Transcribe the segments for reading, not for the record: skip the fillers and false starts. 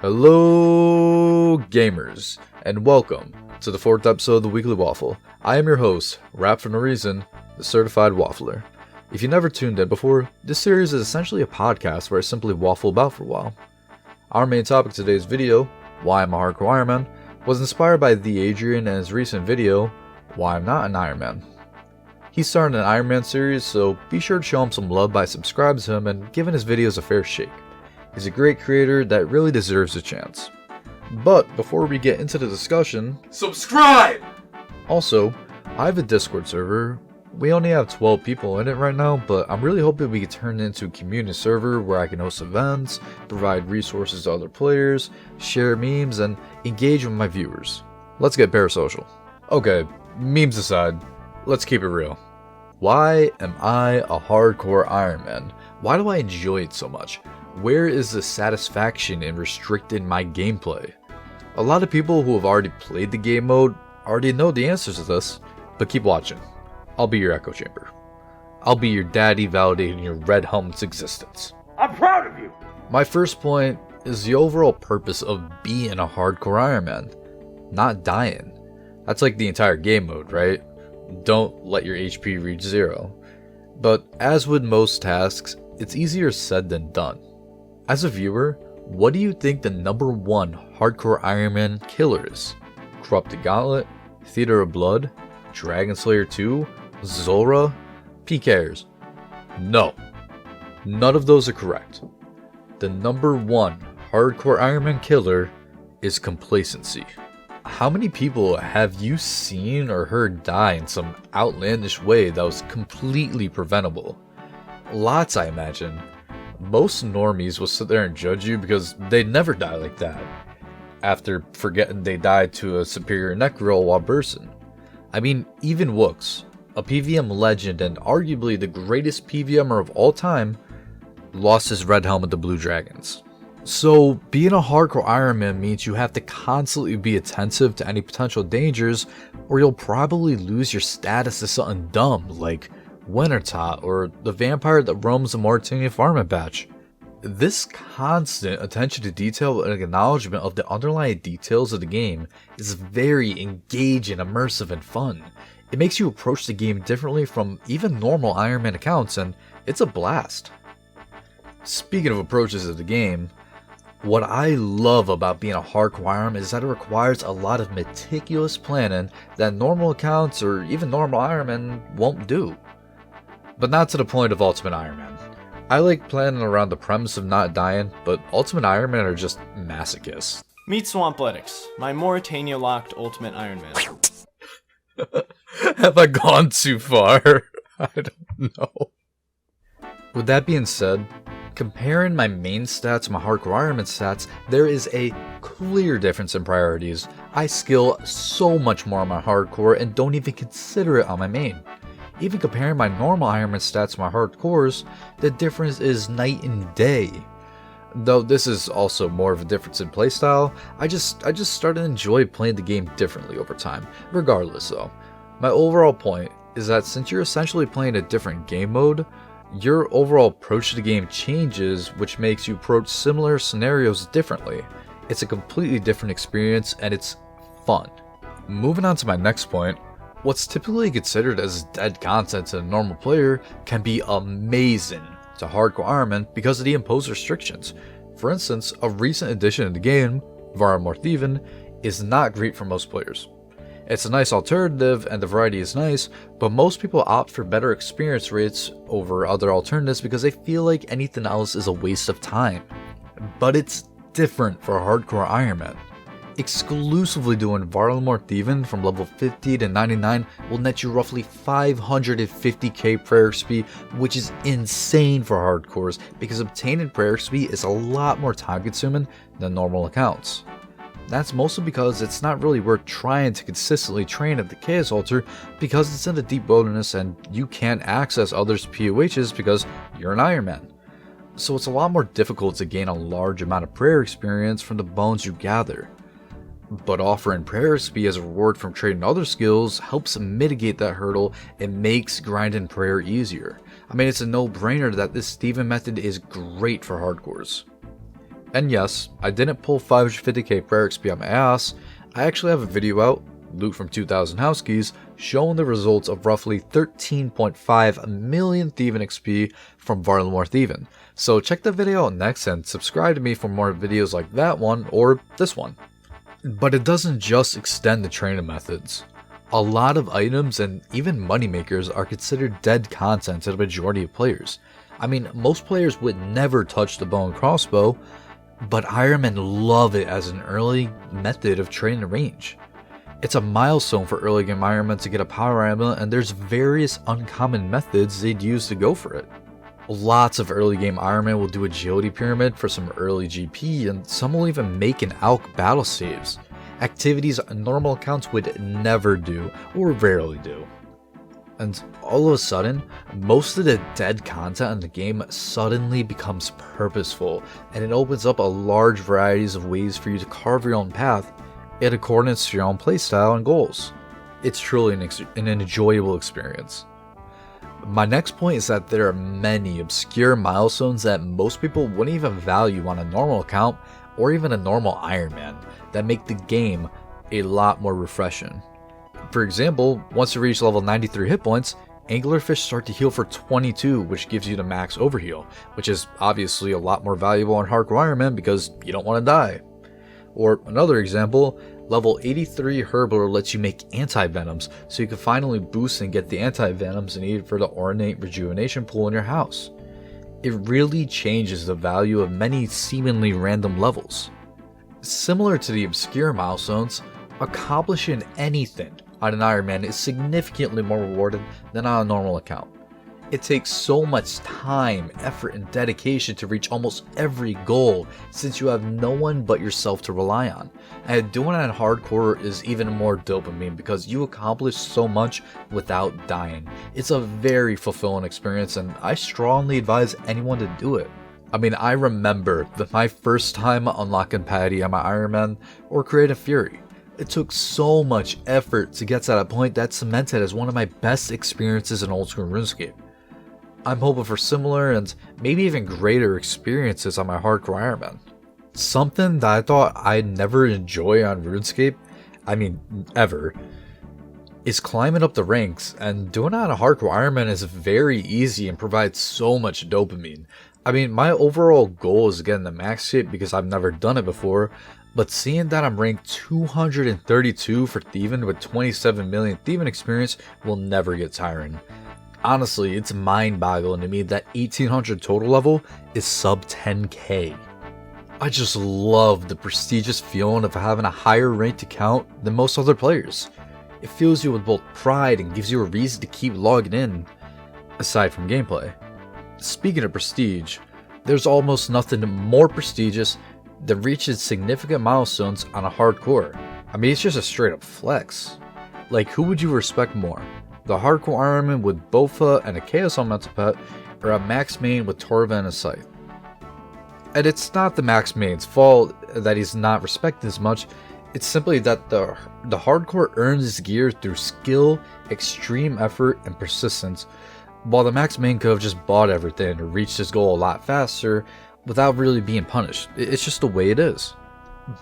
Hello gamers, and welcome to the 4th episode of the Weekly Waffle. I am your host, Rap for No Reason, the certified waffler. If you never tuned in before, this series is essentially a podcast where I simply waffle about for a while. Our main topic of today's video, Why I'm a Hardcore Ironman, was inspired by TheeAdrian and his recent video, Why I'm Not an Ironman. He started an Ironman series, so be sure to show him some love by subscribing to him and giving his videos a fair shake. He's a great creator that really deserves a chance. But before we get into the discussion, subscribe! Also, I have a Discord server. We only have 12 people in it right now, but I'm really hoping we can turn it into a community server where I can host events, provide resources to other players, share memes, and engage with my viewers. Let's get parasocial. Okay, memes aside, let's keep it real. Why am I a hardcore Ironman? Why do I enjoy it so much? Where is the satisfaction in restricting my gameplay? A lot of people who have already played the game mode already know the answers to this, but keep watching. I'll be your echo chamber. I'll be your daddy validating your red helmet's existence. I'm proud of you! My first point is the overall purpose of being a hardcore Ironman, not dying. That's like the entire game mode, right? Don't let your HP reach 0. But as with most tasks, it's easier said than done. As a viewer, what do you think the number one hardcore Ironman killer is? Corrupted Gauntlet, Theater of Blood, Dragon Slayer 2, Zora? P cares. No. None of those are correct. The number one hardcore Ironman killer is complacency. How many people have you seen or heard die in some outlandish way that was completely preventable? Lots, I imagine. Most normies will sit there and judge you because they'd never die like that, after forgetting they died to a superior neck roll while bursting. I mean, even Wooks, a PVM legend and arguably the greatest PVMer of all time, lost his red helmet to Blue Dragons. So, being a hardcore Ironman means you have to constantly be attentive to any potential dangers, or you'll probably lose your status to something dumb like Wintertot or the vampire that roams the Mauritanian farming patch. This constant attention to detail and acknowledgement of the underlying details of the game is very engaging, immersive, and fun. It makes you approach the game differently from even normal Ironman accounts, and it's a blast. Speaking of approaches to the game, what I love about being a hardcore Ironman is that it requires a lot of meticulous planning that normal accounts or even normal Ironman won't do. But not to the point of Ultimate Ironman. I like planning around the premise of not dying, but Ultimate Ironman are just masochists. Meet Swampletics, my Mauritania-locked Ultimate Ironman. Have I gone too far? I don't know. With that being said, comparing my main stats to my Hardcore Ironman stats, there is a clear difference in priorities. I skill so much more on my Hardcore and don't even consider it on my main. Even comparing my normal Ironman stats to my hardcores, the difference is night and day. Though this is also more of a difference in playstyle, I just started to enjoy playing the game differently over time. Regardless though, my overall point is that since you're essentially playing a different game mode, your overall approach to the game changes, which makes you approach similar scenarios differently. It's a completely different experience and it's fun. Moving on to my next point, what's typically considered as dead content to a normal player can be amazing to hardcore Ironman because of the imposed restrictions. For instance, a recent addition to the game, Varamorthivan, is not great for most players. It's a nice alternative and the variety is nice, but most people opt for better experience rates over other alternatives because they feel like anything else is a waste of time. But it's different for hardcore Ironman. Exclusively doing Varamorthivan from level 50 to 99 will net you roughly 550k prayer XP, which is insane for hardcores because obtaining prayer XP is a lot more time consuming than normal accounts. That's mostly because it's not really worth trying to consistently train at the Chaos Altar because it's in the deep wilderness and you can't access others' POHs because you're an Ironman. So it's a lot more difficult to gain a large amount of prayer experience from the bones you gather. But offering prayer XP as a reward from trading other skills helps mitigate that hurdle and makes grinding prayer easier. I mean, it's a no-brainer that this thieving method is great for hardcores. And yes, I didn't pull 550k prayer XP on my ass. I actually have a video out, Loot from 2000 House Keys, showing the results of roughly 13.5 million Thieving XP from Varlamore Thieving. So check the video out next and subscribe to me for more videos like that one or this one. But it doesn't just extend to training methods. A lot of items and even moneymakers are considered dead content to the majority of players. I mean, most players would never touch the bow and crossbow, but Ironmen love it as an early method of training range. It's a milestone for early game Ironmen to get a power amulet, and there's various uncommon methods they'd use to go for it. Lots of early game Ironmen will do agility pyramid for some early GP, and some will even make an ALK battle saves. Activities normal accounts would never do, or rarely do. And all of a sudden, most of the dead content in the game suddenly becomes purposeful, and it opens up a large varieties of ways for you to carve your own path in accordance to your own playstyle and goals. It's truly an enjoyable experience. My next point is that there are many obscure milestones that most people wouldn't even value on a normal account or even a normal Ironman that make the game a lot more refreshing. For example, once you reach level 93 hit points, anglerfish start to heal for 22, which gives you the max overheal, which is obviously a lot more valuable on Hardcore Ironman because you don't want to die. Or another example, level 83 Herbal lets you make anti-venoms, so you can finally boost and get the anti-venoms needed for the ornate rejuvenation pool in your house. It really changes the value of many seemingly random levels. Similar to the obscure milestones, accomplishing anything on an Ironman is significantly more rewarding than on a normal account. It takes so much time, effort, and dedication to reach almost every goal since you have no one but yourself to rely on. And doing it on hardcore is even more dopamine because you accomplish so much without dying. It's a very fulfilling experience, and I strongly advise anyone to do it. I mean, I remember my first time unlocking Patty on my Ironman or Creative Fury. It took so much effort to get to that point that cemented as one of my best experiences in old school RuneScape. I'm hoping for similar and maybe even greater experiences on my Hardcore Ironman. Something that I thought I'd never enjoy on RuneScape, I mean ever, is climbing up the ranks, and doing it on a Hardcore Ironman is very easy and provides so much dopamine. I mean, my overall goal is getting the max shape because I've never done it before, but seeing that I'm ranked 232 for Thieving with 27 million Thieving experience will never get tiring. Honestly, it's mind-boggling to me that 1800 total level is sub 10k. I just love the prestigious feeling of having a higher ranked account than most other players. It fills you with both pride and gives you a reason to keep logging in, aside from gameplay. Speaking of prestige, there's almost nothing more prestigious than reaching significant milestones on a hardcore. I mean, it's just a straight up flex. Like, who would you respect more? The Hardcore Ironman with Bofa and a Chaos Elemental Pet, or a Max Main with Torva and a Scythe? And it's not the Max Main's fault that he's not respected as much, it's simply that the Hardcore earns his gear through skill, extreme effort, and persistence, while the Max Main could have just bought everything or reached his goal a lot faster without really being punished. It's just the way it is.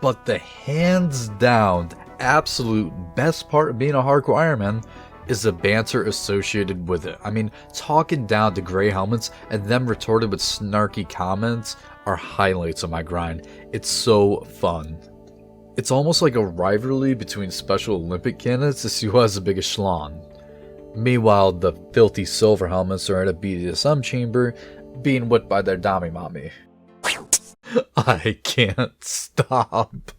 But the hands down absolute best part of being a Hardcore Ironman is the banter associated with it. I mean, talking down to gray helmets and them retorted with snarky comments are highlights of my grind. It's so fun. It's almost like a rivalry between Special Olympic candidates to see who has the biggest schlong. Meanwhile, the filthy silver helmets are at a BDSM chamber being whipped by their Dami Mommy. I can't stop.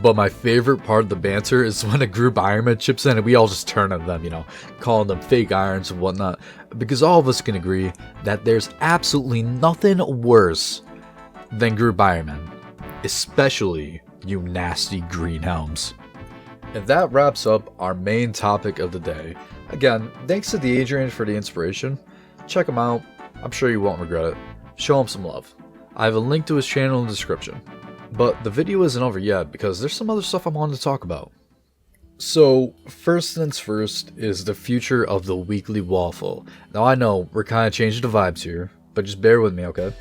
But my favorite part of the banter is when a group Ironman chips in and we all just turn on them, calling them fake irons and whatnot. Because all of us can agree that there's absolutely nothing worse than group Ironman. Especially you nasty green helms. And that wraps up our main topic of the day. Again, thanks to TheeAdrian for the inspiration. Check him out. I'm sure you won't regret it. Show him some love. I have a link to his channel in the description. But the video isn't over yet because there's some other stuff I wanted to talk about. So, first things first is the future of the weekly Waffle. Now I know we're kind of changing the vibes here, but just bear with me, okay?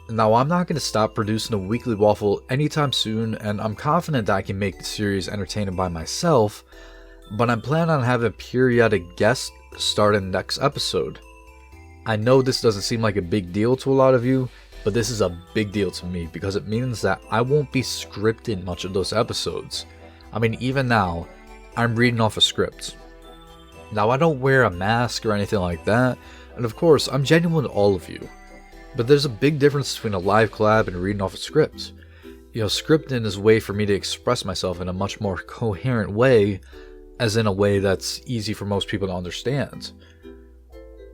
Now, I'm not going to stop producing a weekly Waffle anytime soon, and I'm confident that I can make the series entertaining by myself, but I'm planning on having periodic guests starting next episode. I know this doesn't seem like a big deal to a lot of you, but this is a big deal to me because it means that I won't be scripting much of those episodes. I mean, even now, I'm reading off a script. Now, I don't wear a mask or anything like that, and of course, I'm genuine to all of you. But there's a big difference between a live collab and reading off a script. You know, scripting is a way for me to express myself in a much more coherent way, as in a way that's easy for most people to understand.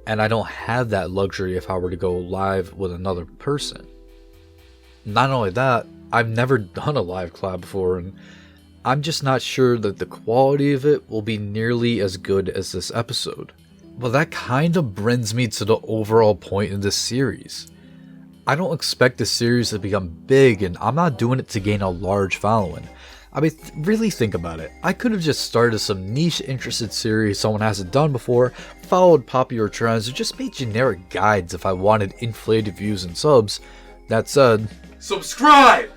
And I don't have that luxury if I were to go live with another person. Not only that, I've never done a live collab before, and I'm just not sure that the quality of it will be nearly as good as this episode. Well, that kind of brings me to the overall point in this series. I don't expect this series to become big, and I'm not doing it to gain a large following. I mean, really think about it. I could have just started some niche interested series someone hasn't done before, followed popular trends, or just made generic guides if I wanted inflated views and subs. That said, subscribe!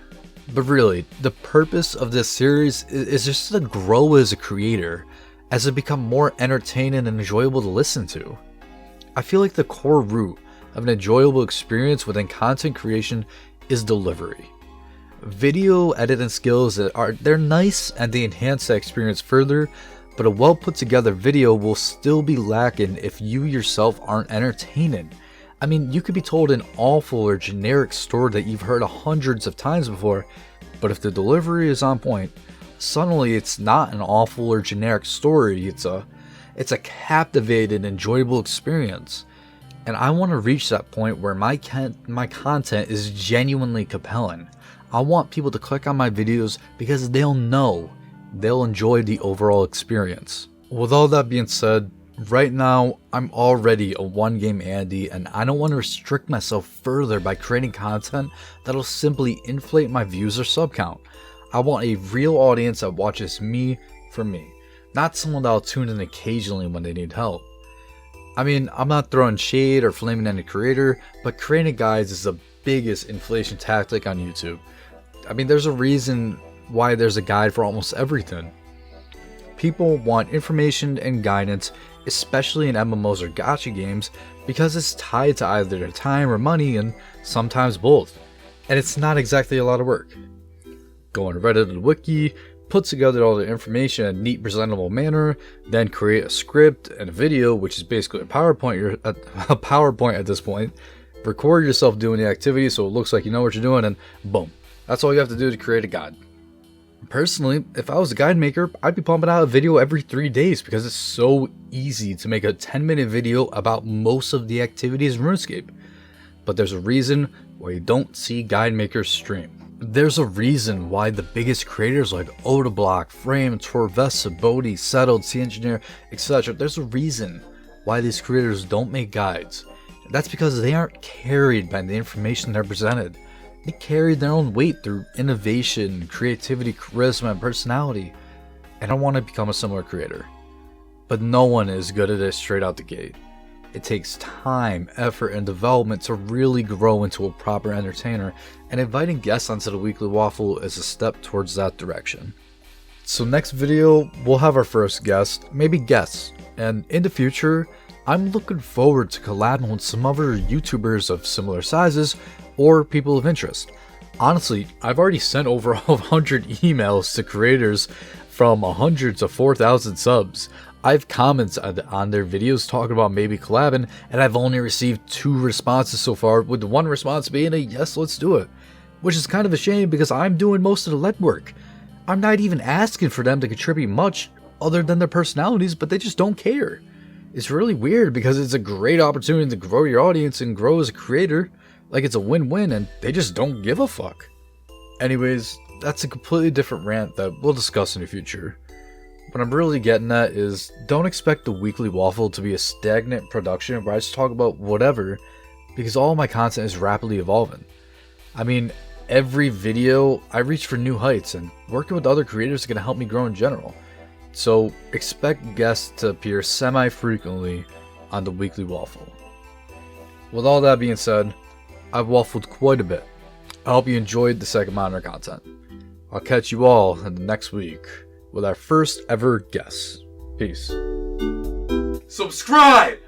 But really, the purpose of this series is just to grow as a creator, as it become more entertaining and enjoyable to listen to. I feel like the core root of an enjoyable experience within content creation is delivery. Video editing skills they're nice and they enhance that experience further, but a well put together video will still be lacking if you yourself aren't entertaining. I mean, you could be told an awful or generic story that you've heard hundreds of times before, but if the delivery is on point, suddenly it's not an awful or generic story, it's a captivating, enjoyable experience. And I want to reach that point where my content is genuinely compelling. I want people to click on my videos because they'll enjoy the overall experience. With all that being said, right now I'm already a one game Andy, and I don't want to restrict myself further by creating content that'll simply inflate my views or sub count. I want a real audience that watches me for me, not someone that'll tune in occasionally when they need help. I mean, I'm not throwing shade or flaming any creator, but creating guides is the biggest inflation tactic on YouTube. I mean, there's a reason why there's a guide for almost everything. People want information and guidance, especially in MMOs or gacha games, because it's tied to either their time or money, and sometimes both. And it's not exactly a lot of work. Go on Reddit and Wiki, put together all the information in a neat, presentable manner, then create a script and a video, which is basically a PowerPoint at this point. Record yourself doing the activity so it looks like you know what you're doing, and boom. That's all you have to do to create a guide. Personally, if I was a guide maker, I'd be pumping out a video every 3 days because it's so easy to make a 10-minute video about most of the activities in RuneScape. But there's a reason why you don't see guide makers stream. There's a reason why the biggest creators like Odablock, Frame, Torvesta, Bodhi, Settled, Sea Engineer, etc. There's a reason why these creators don't make guides. That's because they aren't carried by the information they're presented. They carry their own weight through innovation, creativity, charisma, and personality. And I want to become a similar creator. But no one is good at it straight out the gate. It takes time, effort, and development to really grow into a proper entertainer, and inviting guests onto the Weekly Waffle is a step towards that direction. So next video, we'll have our first guest, maybe guests, and in the future, I'm looking forward to collabing with some other YouTubers of similar sizes, or people of interest. Honestly, I've already sent over 100 emails to creators from 100 to 4,000 subs. I've commented on their videos talking about maybe collabing, and I've only received 2 responses so far, with the one response being a yes, let's do it. Which is kind of a shame because I'm doing most of the legwork. I'm not even asking for them to contribute much other than their personalities, but they just don't care. It's really weird because it's a great opportunity to grow your audience and grow as a creator. Like it's a win-win, and they just don't give a fuck. Anyways, that's a completely different rant that we'll discuss in the future. What I'm really getting at is, don't expect the Weekly Waffle to be a stagnant production where I just talk about whatever, because all of my content is rapidly evolving. I mean, every video I reach for new heights, and working with other creators is going to help me grow in general. So expect guests to appear semi-frequently on the Weekly Waffle. With all that being said, I've waffled quite a bit. I hope you enjoyed the second monitor content. I'll catch you all in the next week with our first ever guest. Peace. Subscribe!